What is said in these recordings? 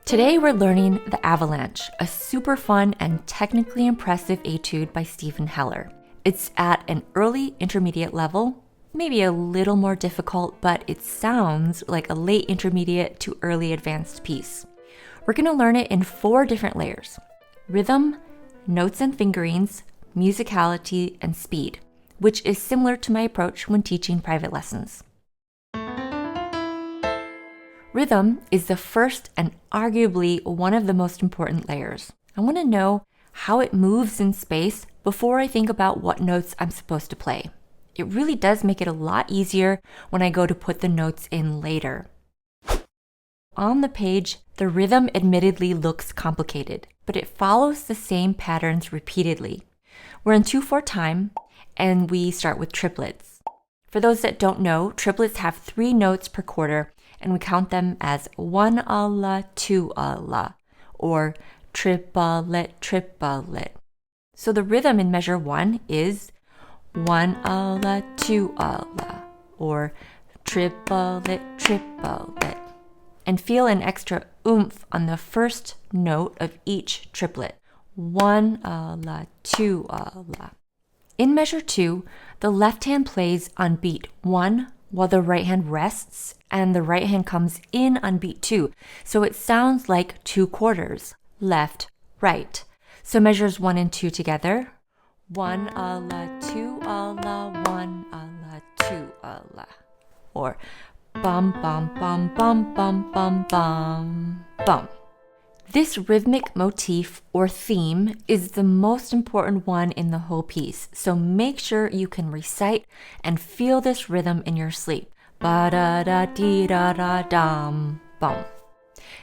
Today we're learning the Avalanche, a super fun and technically impressive etude by Stephen Heller. It's at an early intermediate level, maybe a little more difficult, but it sounds like a late intermediate to early advanced piece. We're going to learn it in 4 different layers: rhythm, notes and fingerings, musicality, and speed, which is similar to my approach when teaching private lessons. Rhythm is the first and arguably one of the most important layers. I want to know how it moves in space before I think about what notes I'm supposed to play. It really does make it a lot easier when I go to put the notes in later. On the page, the rhythm admittedly looks complicated, but it follows the same patterns repeatedly. We're in 2/4 time, and we start with triplets. For those that don't know, triplets have 3 notes per quarter, and we count them as 1-a-la, 2-a-la, or triplet, triplet. So the rhythm in measure 1 is 1-a-la, 2-a-la, or triplet, triplet. And feel an extra oomph on the first note of each triplet. 1-a-la, 2-a-la. In measure 2, the left hand plays on beat 1 while the right hand rests and the right hand comes in on beat 2. So it sounds like 2 quarters, left, right. So measures 1 and 2 together. 1-a-la, 2-a-la, 1-a-la, 2-a-la. Or bum, bum, bum, bum, bum, bum, bum, bum. This rhythmic motif or theme is the most important one in the whole piece, so make sure you can recite and feel this rhythm in your sleep. Ba-da-da-dee-da-da-dum, bum.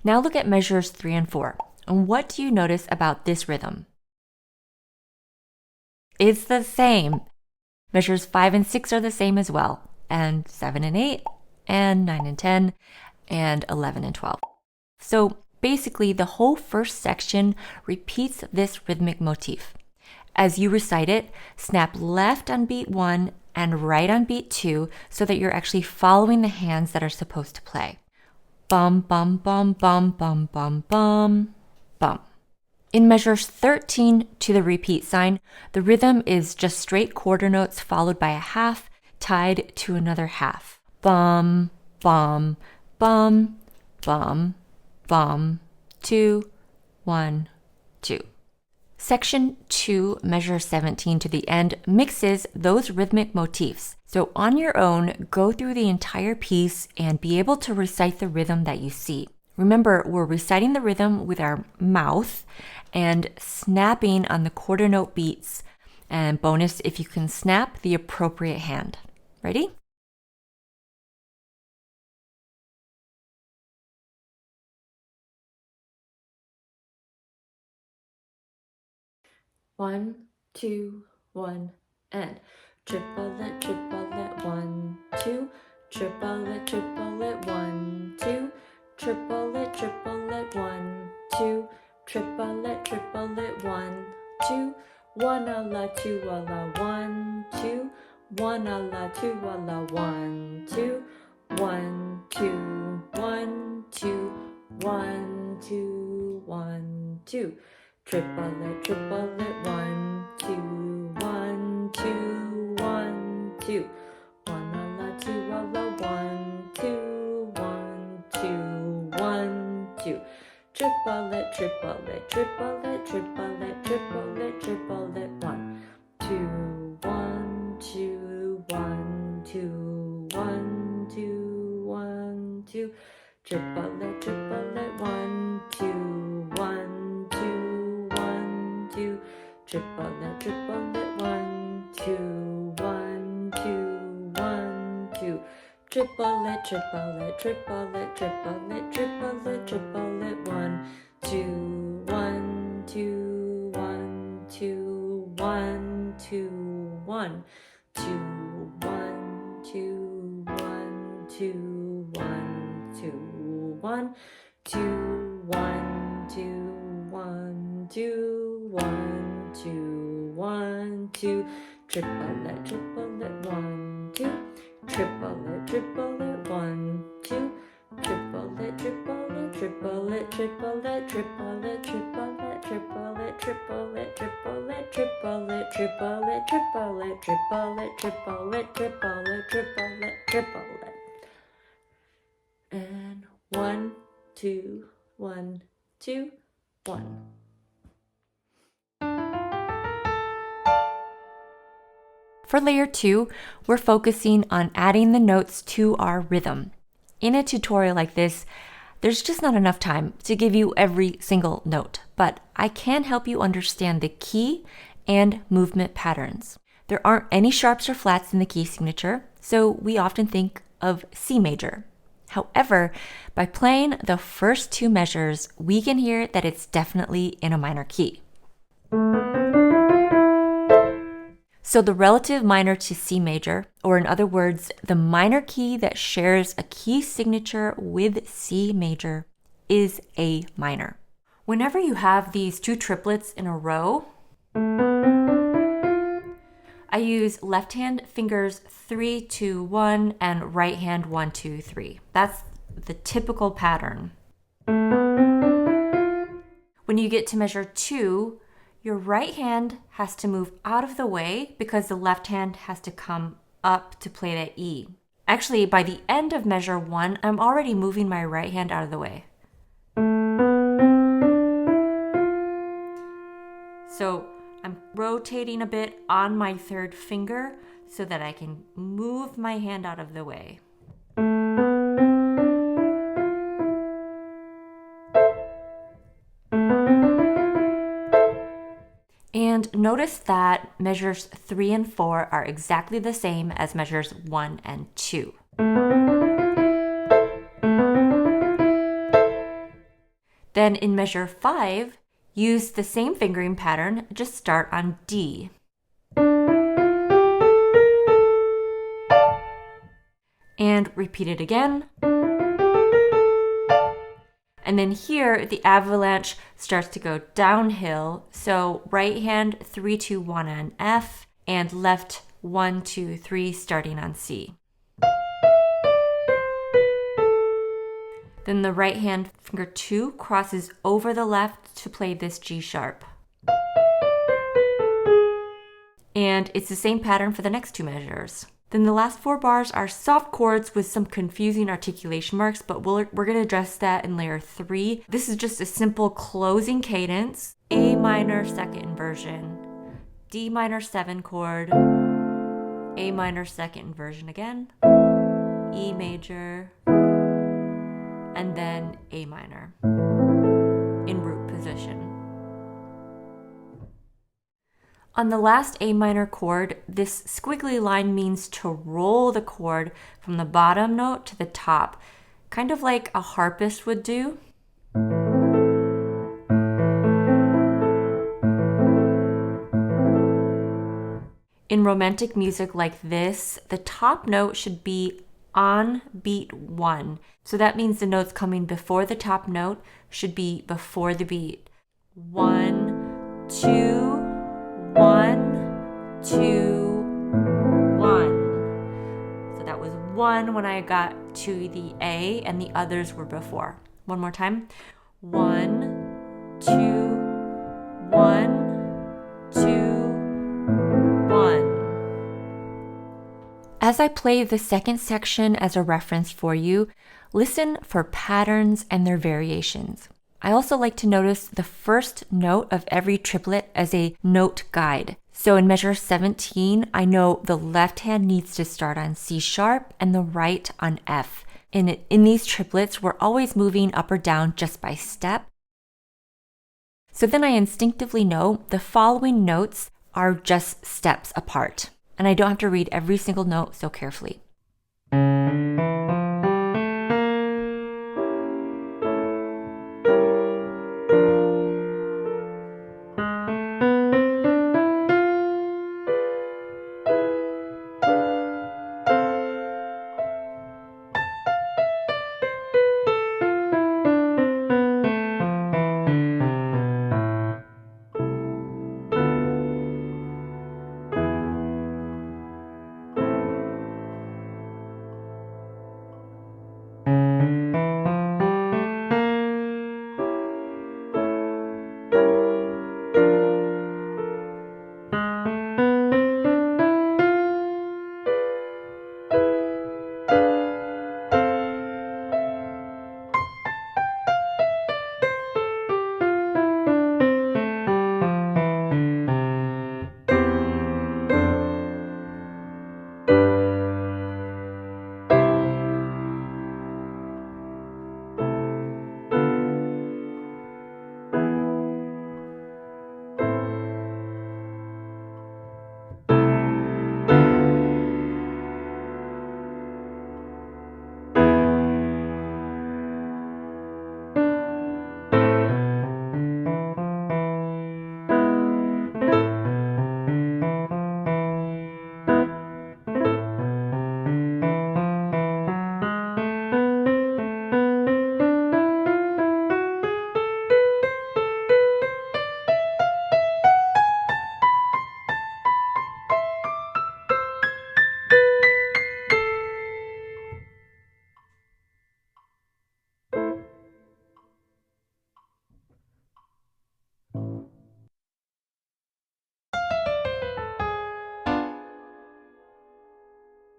Now look at measures 3 and 4. And what do you notice about this rhythm? It's the same. Measures 5 and 6 are the same as well, and 7 and 8, and 9 and 10, and 11 and 12. So basically, the whole first section repeats this rhythmic motif. As you recite it, snap left on beat 1 and right on beat 2 so that you're actually following the hands that are supposed to play. Bum, bum, bum, bum, bum, bum, bum, bum. In measures 13 to the repeat sign, the rhythm is just straight quarter notes followed by a half tied to another half. Bum, bum, bum, bum, bum, 2, 1, 2. Section 2, measure 17 to the end, mixes those rhythmic motifs. So on your own, go through the entire piece and be able to recite the rhythm that you see. Remember, we're reciting the rhythm with our mouth and snapping on the quarter note beats. And bonus if you can snap the appropriate hand. Ready? One, 2, 1, and triplet, triplet, 1, 2, triplet, triplet, 1, 2, triplet, triplet, 1, 2, triplet, triplet, 1, 2, 1-a-la, 2-a-la, 1, 2, 1-a-la, 2-a-la, 1, 2, 1, 2, 1, 2, 1, 2, 1, 2. Triplet, triplet, 1, 2, 1, 2, 1, 2. 1-a-la, 2-a-la, 1, 2, 1, 2, 1, 2. Triplet, triplet, triplet, triplet, triplet, triplet, 1, 2, 1, 2, 1, 2, 1, 2, 1, 2. Triplet, triplet, 1, 2, 1, 2, 1, 2. Triplet, triplet, 1, 2, 1, 2, 1, 2. Triplet, triplet, triplet, triplet, triplet, triplet, 1, 2, 1, 2, 1, 2, 1, 2, 1, 2, 1, 2, 1, 2, 1, 2, 1, 2, 1, 2, 1, 2, 1, 2, 1, 2. Triplet, triplet, 1, 2. Triplet, triplet, 1, 2. Triplet, triplet, triplet, triplet, triplet, triplet, triplet, triplet, triplet, triplet, triplet, triplet, triplet, triplet, triplet, triplet, triplet. And 1, 2, 1, 2, 1. For layer 2, we're focusing on adding the notes to our rhythm. In a tutorial like this, there's just not enough time to give you every single note, but I can help you understand the key and movement patterns. There aren't any sharps or flats in the key signature, so we often think of C major. However, by playing the first 2 measures, we can hear that it's definitely in a minor key. So the relative minor to C major, or in other words, the minor key that shares a key signature with C major, is A minor. Whenever you have these 2 triplets in a row, I use left hand fingers 3, 2, 1 and right hand 1, 2, 3. That's the typical pattern. When you get to measure 2, your right hand has to move out of the way because the left hand has to come up to play that E. Actually, by the end of measure 1, I'm already moving my right hand out of the way. So I'm rotating a bit on my 3rd finger so that I can move my hand out of the way. And notice that measures 3 and 4 are exactly the same as measures 1 and 2. Then in measure 5, use the same fingering pattern, just start on D. And repeat it again. And then here, the avalanche starts to go downhill. So right hand 3, 2, 1 on F, and left 1, 2, 3 starting on C. Then the right hand finger 2 crosses over the left to play this G sharp. And it's the same pattern for the next 2 measures. Then the last 4 bars are soft chords with some confusing articulation marks, but we're going to address that in layer 3. This is just a simple closing cadence, A minor 2nd inversion, D minor 7 chord, A minor 2nd inversion again, E major, and then A minor in root position. On the last A minor chord, this squiggly line means to roll the chord from the bottom note to the top, kind of like a harpist would do. In romantic music like this, the top note should be on beat 1. So that means the notes coming before the top note should be before the beat. 1, 2, 1, 2, 1. So that was 1 when I got to the A, and the others were before. One more time. 1, 2, 1, 2, 1. As I play the second section as a reference for you, listen for patterns and their variations. I also like to notice the first note of every triplet as a note guide. So in measure 17, I know the left hand needs to start on C sharp and the right on F. In these triplets, we're always moving up or down just by step. So then I instinctively know the following notes are just steps apart, and I don't have to read every single note so carefully.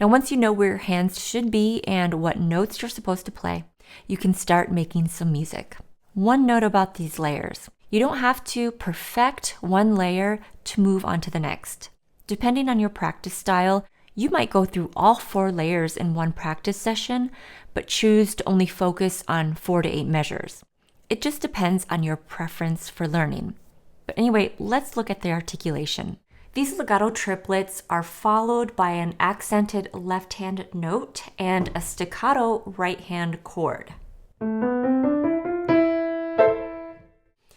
Now, once you know where your hands should be and what notes you're supposed to play, you can start making some music. One note about these layers. You don't have to perfect one layer to move on to the next. Depending on your practice style, you might go through all 4 layers in one practice session, but choose to only focus on 4 to 8 measures. It just depends on your preference for learning. But anyway, let's look at the articulation. These legato triplets are followed by an accented left-hand note and a staccato right-hand chord.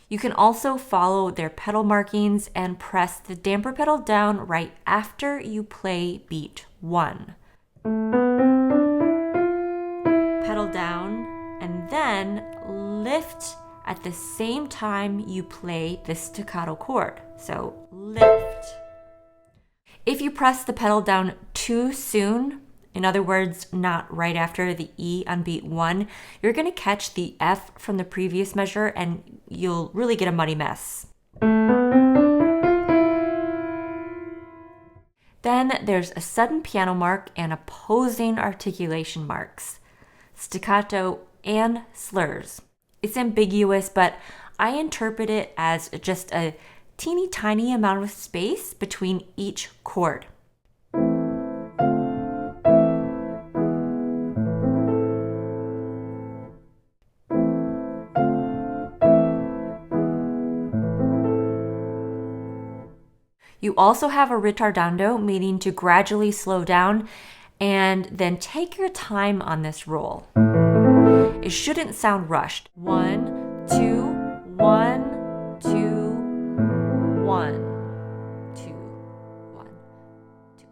You can also follow their pedal markings and press the damper pedal down right after you play beat 1. Pedal down and then lift at the same time you play the staccato chord. So lift. If you press the pedal down too soon, in other words, not right after the E on beat 1, you're going to catch the F from the previous measure and you'll really get a muddy mess. Then there's a sudden piano mark and opposing articulation marks, staccato and slurs. It's ambiguous, but I interpret it as just a teeny tiny amount of space between each chord. You also have a ritardando, meaning to gradually slow down and then take your time on this roll. It shouldn't sound rushed. 1, 2, 1, 2, 1, 2, 1, 2.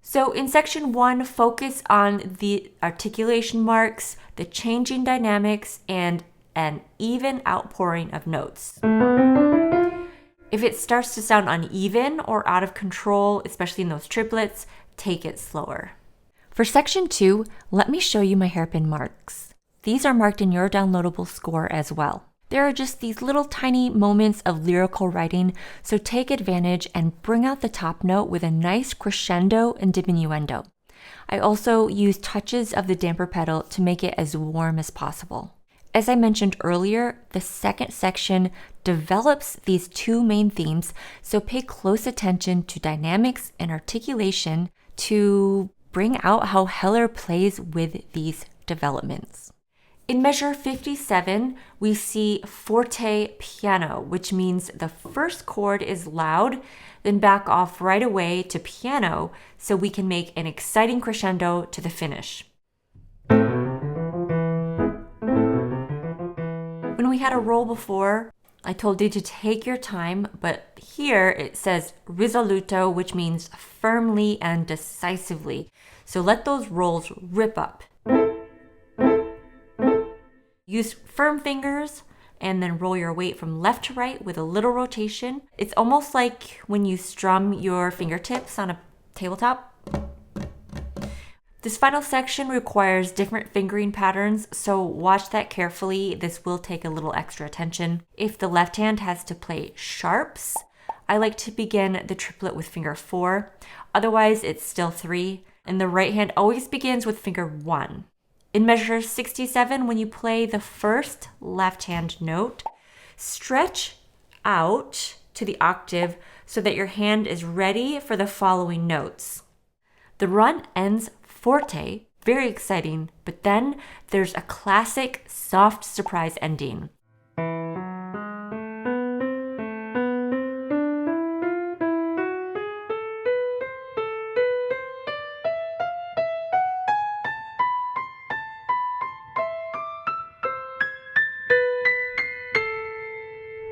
So in section 1, focus on the articulation marks, the changing dynamics, and an even outpouring of notes. If it starts to sound uneven or out of control, especially in those triplets, take it slower. For section 2, let me show you my hairpin marks. These are marked in your downloadable score as well. There are just these little tiny moments of lyrical writing, so take advantage and bring out the top note with a nice crescendo and diminuendo. I also use touches of the damper pedal to make it as warm as possible. As I mentioned earlier, the second section develops these 2 main themes, so pay close attention to dynamics and articulation to bring out how Heller plays with these developments. In measure 57, we see forte piano, which means the first chord is loud, then back off right away to piano so we can make an exciting crescendo to the finish. When we had a roll before, I told you to take your time, but here it says risoluto, which means firmly and decisively. So let those rolls rip up. Use firm fingers and then roll your weight from left to right with a little rotation. It's almost like when you strum your fingertips on a tabletop. This final section requires different fingering patterns, so watch that carefully. This will take a little extra attention. If the left hand has to play sharps, I like to begin the triplet with finger 4. Otherwise, it's still 3. And the right hand always begins with finger 1. In measure 67, when you play the first left hand note, stretch out to the octave so that your hand is ready for the following notes. The run ends forte, very exciting, but then there's a classic soft surprise ending.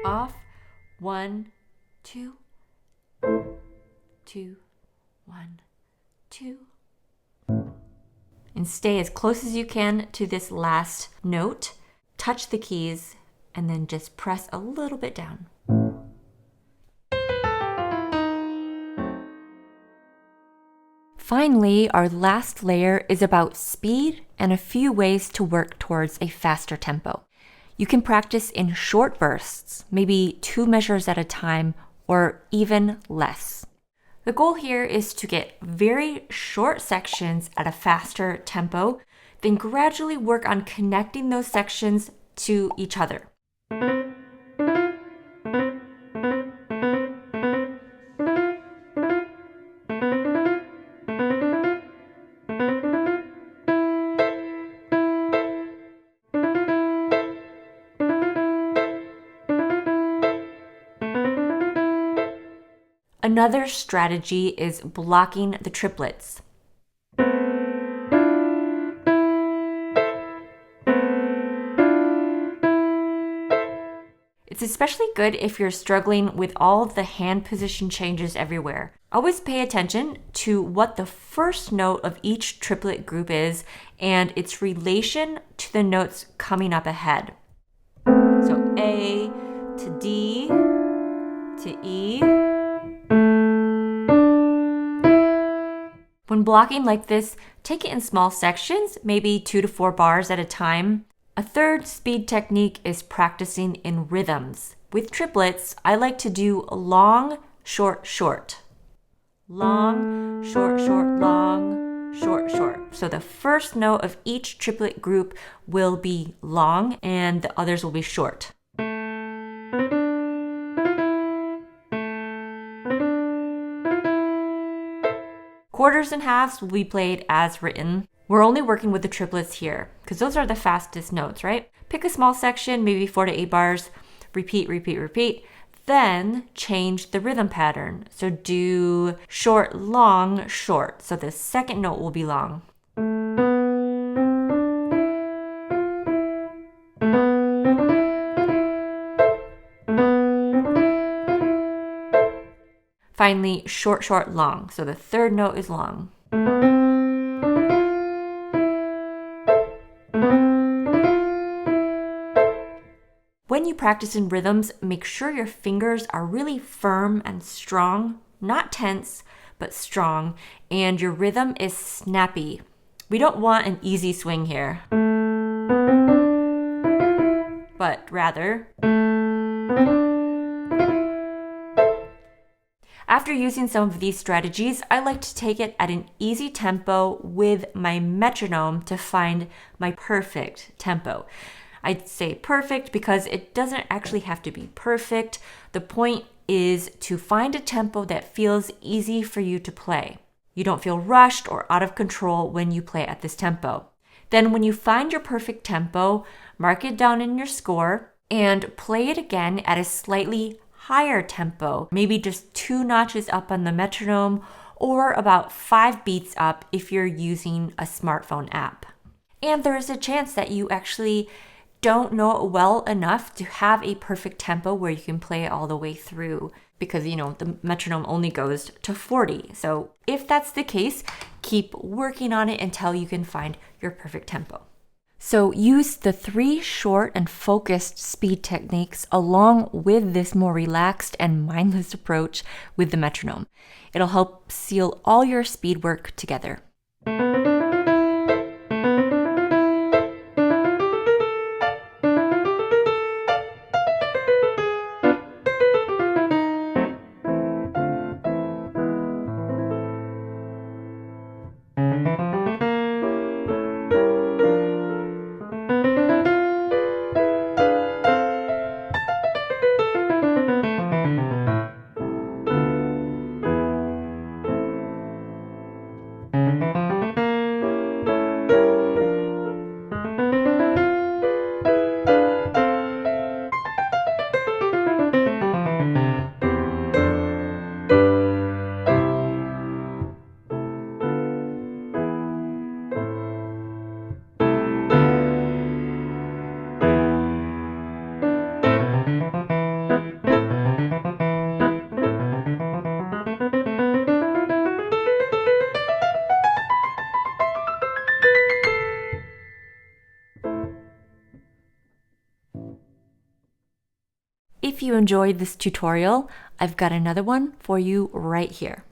Off, 1, 2, 2, 1, 2. And stay as close as you can to this last note. Touch the keys and then just press a little bit down. Finally, our last layer is about speed and a few ways to work towards a faster tempo. You can practice in short bursts, maybe 2 measures at a time or even less. The goal here is to get very short sections at a faster tempo, then gradually work on connecting those sections to each other. Another strategy is blocking the triplets. It's especially good if you're struggling with all of the hand position changes everywhere. Always pay attention to what the first note of each triplet group is and its relation to the notes coming up ahead. So A to D to E. When blocking like this, take it in small sections, maybe 2 to 4 bars at a time. A third speed technique is practicing in rhythms. With triplets, I like to do long, short, short. Long, short, short, long, short, short. So the first note of each triplet group will be long and the others will be short. Quarters and halves will be played as written. We're only working with the triplets here because those are the fastest notes, right? Pick a small section, maybe 4 to 8 bars, repeat, repeat, repeat. Then change the rhythm pattern. So do short, long, short. So the second note will be long. Finally, short, short, long. So the third note is long. When you practice in rhythms, make sure your fingers are really firm and strong, not tense, but strong, and your rhythm is snappy. We don't want an easy swing here, but rather, after using some of these strategies, I like to take it at an easy tempo with my metronome to find my perfect tempo. I'd say perfect because it doesn't actually have to be perfect. The point is to find a tempo that feels easy for you to play. You don't feel rushed or out of control when you play at this tempo. Then when you find your perfect tempo, mark it down in your score and play it again at a slightly higher tempo, maybe just 2 notches up on the metronome or about 5 beats up if you're using a smartphone app. And there is a chance that you actually don't know it well enough to have a perfect tempo where you can play it all the way through because, the metronome only goes to 40. So if that's the case, keep working on it until you can find your perfect tempo. So use the 3 short and focused speed techniques along with this more relaxed and mindless approach with the metronome. It'll help seal all your speed work together. If you enjoyed this tutorial, I've got another one for you right here.